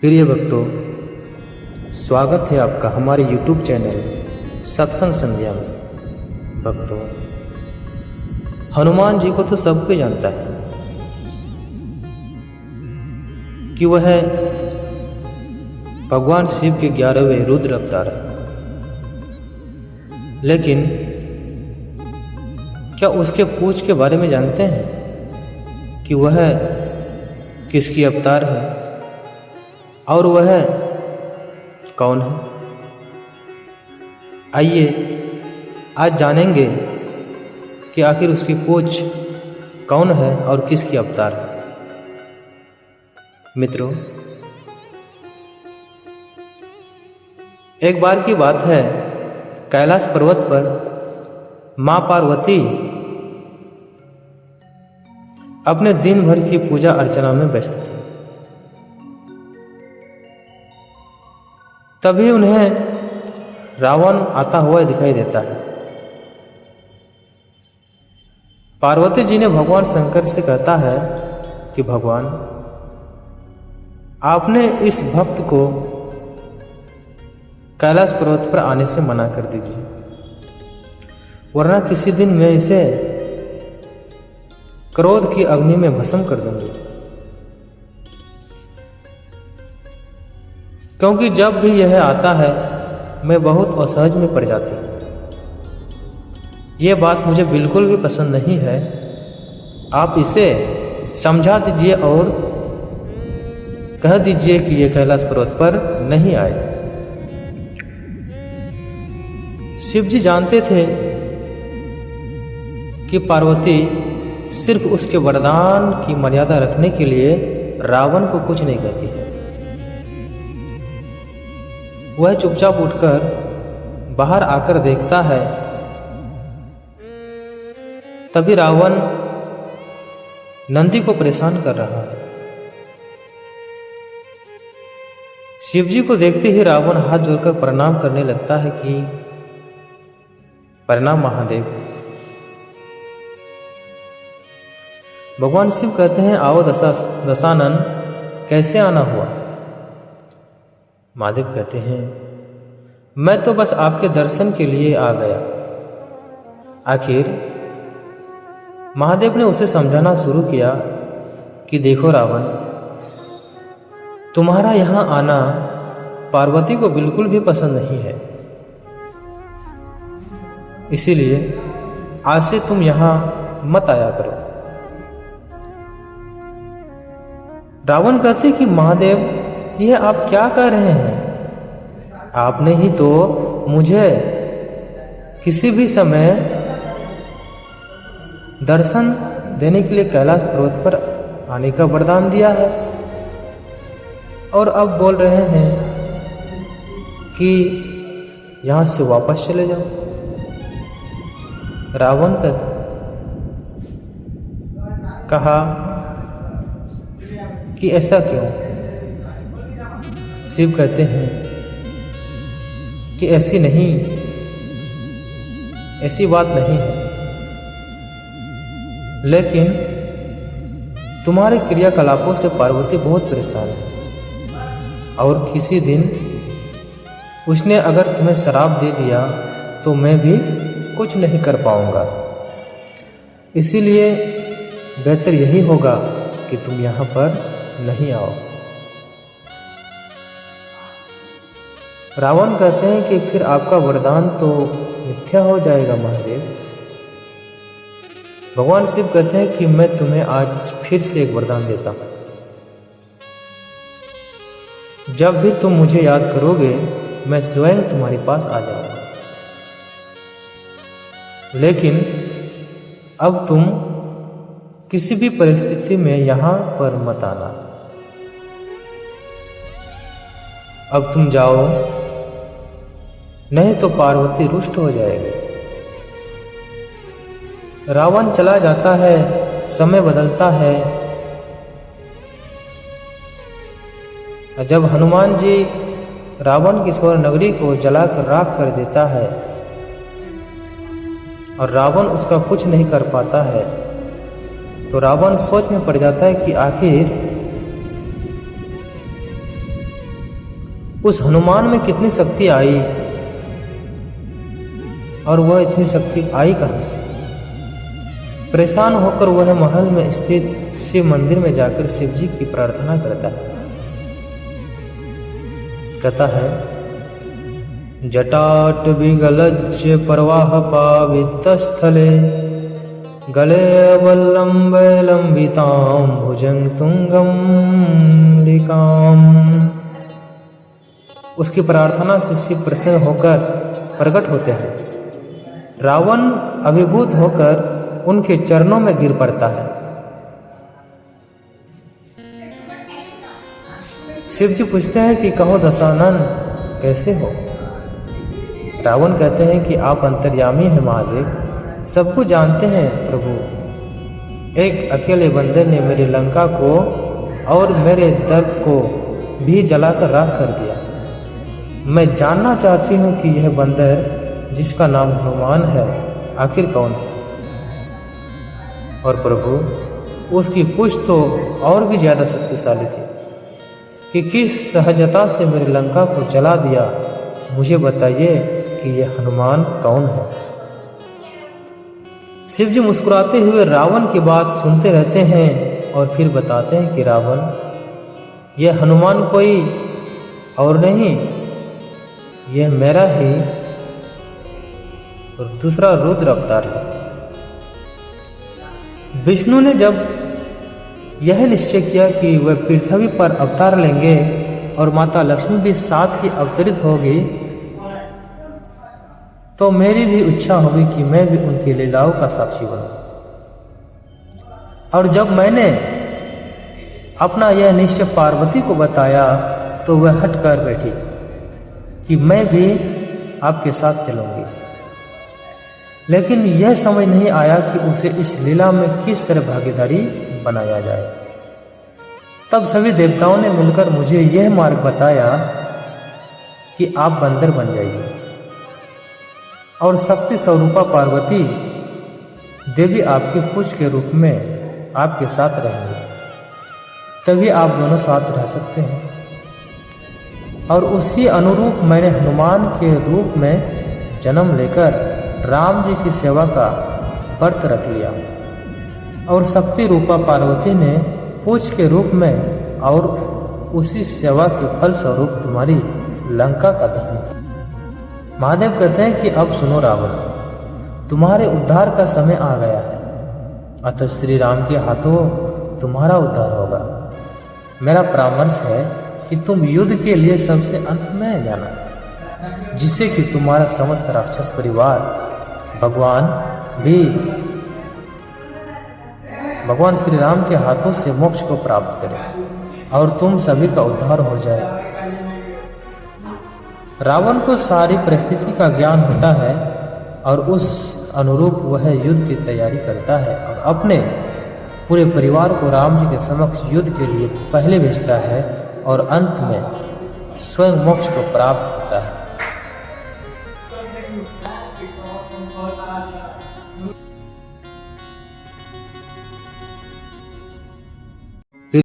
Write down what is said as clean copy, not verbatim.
प्रिय भक्तों, स्वागत है आपका हमारे YouTube चैनल सत्संग संध्या में। भक्तों, हनुमान जी को तो सब कोई जानता है कि वह भगवान शिव के 11वें रुद्र अवतार है, लेकिन क्या उसके पूछ के बारे में जानते हैं कि वह किसकी अवतार है और वह कौन है? आइए आज जानेंगे कि आखिर उसकी पूछ कौन है और किसकी अवतार है। मित्रों, एक बार की बात है, कैलाश पर्वत पर मां पार्वती अपने दिन भर की पूजा अर्चना में व्यस्त थी। तभी उन्हें रावण आता हुआ दिखाई देता है। पार्वती जी ने भगवान शंकर से कहता है कि भगवान, आपने इस भक्त को कैलाश पर्वत पर आने से मना कर दीजिए, वरना किसी दिन मैं इसे क्रोध की अग्नि में भस्म कर दूंगी। क्योंकि जब भी यह आता है मैं बहुत असहज में पड़ जाती हूँ। ये बात मुझे बिल्कुल भी पसंद नहीं है। आप इसे समझा दीजिए और कह दीजिए कि यह कैलाश पर्वत पर नहीं आए। शिव जी जानते थे कि पार्वती सिर्फ उसके वरदान की मर्यादा रखने के लिए रावण को कुछ नहीं कहती है। वह चुपचाप उठकर बाहर आकर देखता है। तभी रावण नंदी को परेशान कर रहा है। शिवजी को देखते ही रावण हाथ जोड़कर प्रणाम करने लगता है कि प्रणाम महादेव। भगवान शिव कहते हैं, आओ दशानन, कैसे आना हुआ? महादेव कहते हैं, मैं तो बस आपके दर्शन के लिए आ गया। आखिर महादेव ने उसे समझाना शुरू किया कि देखो रावण, तुम्हारा यहां आना पार्वती को बिल्कुल भी पसंद नहीं है, इसीलिए आज से तुम यहां मत आया करो। रावण कहते कि महादेव, यह आप क्या कह रहे हैं? आपने ही तो मुझे किसी भी समय दर्शन देने के लिए कैलाश पर्वत पर आने का वरदान दिया है, और अब बोल रहे हैं कि यहां से वापस चले जाओ। रावण कहा कि ऐसा क्यों? शिव कहते हैं कि ऐसी बात नहीं है, लेकिन तुम्हारे क्रियाकलापों से पार्वती बहुत परेशान है, और किसी दिन उसने अगर तुम्हें श्राप दे दिया तो मैं भी कुछ नहीं कर पाऊंगा। इसीलिए बेहतर यही होगा कि तुम यहाँ पर नहीं आओ। रावण कहते हैं कि फिर आपका वरदान तो मिथ्या हो जाएगा महादेव। भगवान शिव कहते हैं कि मैं तुम्हें आज फिर से एक वरदान देता हूं। जब भी तुम मुझे याद करोगे मैं स्वयं तुम्हारे पास आ जाऊंगा, लेकिन अब तुम किसी भी परिस्थिति में यहां पर मत आना। अब तुम जाओ, नहीं तो पार्वती रुष्ट हो जाएगी। रावण चला जाता है। समय बदलता है। जब हनुमान जी रावण की स्वर नगरी को जलाकर राख कर देता है और रावण उसका कुछ नहीं कर पाता है, तो रावण सोच में पड़ जाता है कि आखिर उस हनुमान में कितनी शक्ति आई और वह इतनी शक्ति आई कहां से? परेशान होकर वह महल में स्थित शिव मंदिर में जाकर शिव जी की प्रार्थना करता है। कहता है, जटाट विगलज्य प्रवाह पावित स्थले गले वल्लम्ब लंबितां भुजंग तुंगम लिकाम। उसकी प्रार्थना से शिव प्रसन्न होकर प्रकट होते हैं। रावण अभिभूत होकर उनके चरणों में गिर पड़ता है। शिव जी पूछते हैं कि कहो दशानन, कैसे हो? रावण कहते हैं कि आप अंतर्यामी हैं महादेव, सब कुछ जानते हैं प्रभु। एक अकेले बंदर ने मेरी लंका को और मेरे दर्प को भी जलाकर राख कर दिया। मैं जानना चाहती हूँ कि यह बंदर जिसका नाम हनुमान है आखिर कौन है? और प्रभु उसकी पूछ तो और भी ज्यादा शक्तिशाली थी कि किस सहजता से मेरी लंका को जला दिया। मुझे बताइए कि यह हनुमान कौन है? शिव जी मुस्कुराते हुए रावण की बात सुनते रहते हैं और फिर बताते हैं कि रावण, यह हनुमान कोई और नहीं, यह मेरा ही और दूसरा रुद्र अवतार है। विष्णु ने जब यह निश्चय किया कि वह पृथ्वी पर अवतार लेंगे और माता लक्ष्मी भी साथ ही अवतरित होगी, तो मेरी भी इच्छा होगी कि मैं भी उनकी लीलाओं का साक्षी बनूं। और जब मैंने अपना यह निश्चय पार्वती को बताया तो वह हट कर बैठी कि मैं भी आपके साथ चलूंगी। लेकिन यह समझ नहीं आया कि उसे इस लीला में किस तरह भागीदारी बनाया जाए। तब सभी देवताओं ने मिलकर मुझे यह मार्ग बताया कि आप बंदर बन जाइए और शक्ति स्वरूपा पार्वती देवी आपके पूज के रूप में आपके साथ रहेंगे, तभी आप दोनों साथ रह सकते हैं। और उसी अनुरूप मैंने हनुमान के रूप में जन्म लेकर राम जी की सेवा का व्रत रख लिया और शक्ति रूपा पार्वती ने पूज के रूप में और उसी सेवा के फल स्वरूप तुम्हारी लंका का दहन किया। महादेव कहते हैं कि अब सुनो रावण, तुम्हारे उद्धार का समय आ गया है, अतः श्री राम के हाथों तुम्हारा उद्धार होगा। मेरा परामर्श है कि तुम युद्ध के लिए सबसे अंत में जाना, जिससे कि तुम्हारा समस्त राक्षस परिवार भगवान श्री राम के हाथों से मोक्ष को प्राप्त करे और तुम सभी का उद्धार हो जाए। रावण को सारी परिस्थिति का ज्ञान होता है और उस अनुरूप वह युद्ध की तैयारी करता है और अपने पूरे परिवार को राम जी के समक्ष युद्ध के लिए पहले भेजता है और अंत में स्वयं मोक्ष को प्राप्त होता है।